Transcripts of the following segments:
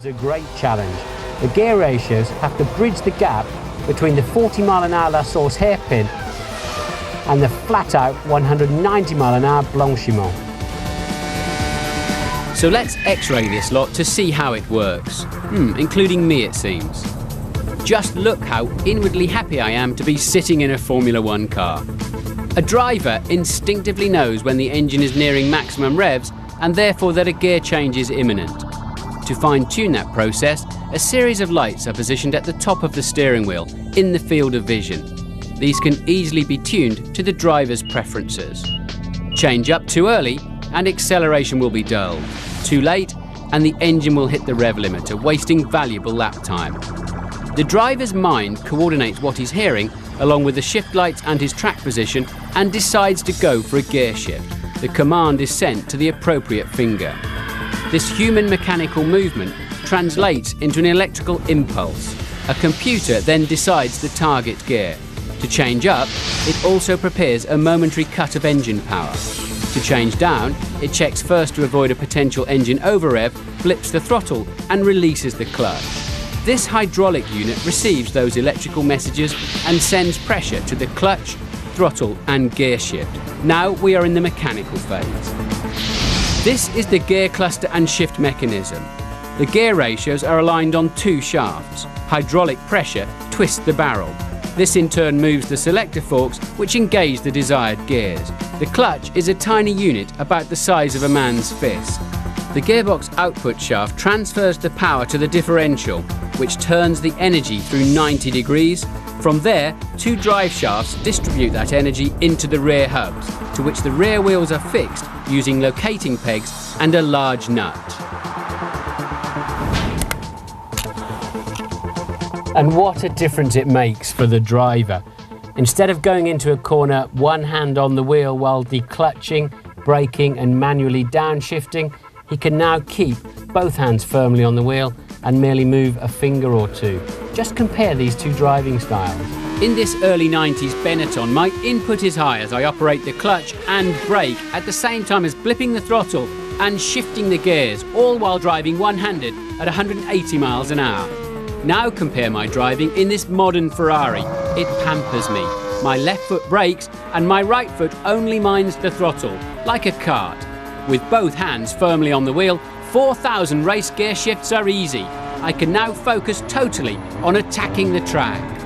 It's a great challenge. The gear ratios have to bridge the gap between the 40-mile-an-hour La Source hairpin and the flat-out 190-mile-an-hour Blanchiment. So let's x-ray this lot to see how it works. Including me, it seems. Just look how inwardly happy I am to be sitting in a Formula One car. A driver instinctively knows when the engine is nearing maximum revs and therefore that a gear change is imminent. To fine-tune that process, a series of lights are positioned at the top of the steering wheel in the field of vision. These can easily be tuned to the driver's preferences. Change up too early and acceleration will be dulled. Too late and the engine will hit the rev limiter, wasting valuable lap time. The driver's mind coordinates what he's hearing along with the shift lights and his track position and decides to go for a gear shift. The command is sent to the appropriate finger. This human mechanical movement translates into an electrical impulse. A computer then decides the target gear. To change up, it also prepares a momentary cut of engine power. To change down, it checks first to avoid a potential engine over-rev, flips the throttle and releases the clutch. This hydraulic unit receives those electrical messages and sends pressure to the clutch, throttle and gear shift. Now we are in the mechanical phase. This is the gear cluster and shift mechanism. The gear ratios are aligned on two shafts. Hydraulic pressure twists the barrel. This in turn moves the selector forks which engage the desired gears. The clutch is a tiny unit about the size of a man's fist. The gearbox output shaft transfers the power to the differential, which turns the energy through 90 degrees. From there, two drive shafts distribute that energy into the rear hubs, to which the rear wheels are fixed using locating pegs and a large nut. And what a difference it makes for the driver. Instead of going into a corner one hand on the wheel while declutching, braking and manually downshifting, he can now keep both hands firmly on the wheel and merely move a finger or two. Just compare these two driving styles. In this early 90s Benetton, my input is high as I operate the clutch and brake at the same time as blipping the throttle and shifting the gears, all while driving one-handed at 180 miles an hour. Now compare my driving in this modern Ferrari. It pampers me. My left foot brakes and my right foot only minds the throttle, like a cart. With both hands firmly on the wheel, 4,000 race gear shifts are easy. I can now focus totally on attacking the track.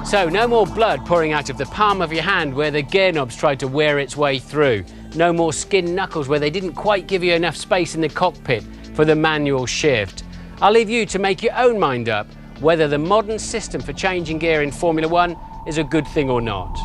So no more blood pouring out of the palm of your hand where the gear knobs tried to wear its way through. No more skinned knuckles where they didn't quite give you enough space in the cockpit for the manual shift. I'll leave you to make your own mind up whether the modern system for changing gear in Formula One is a good thing or not.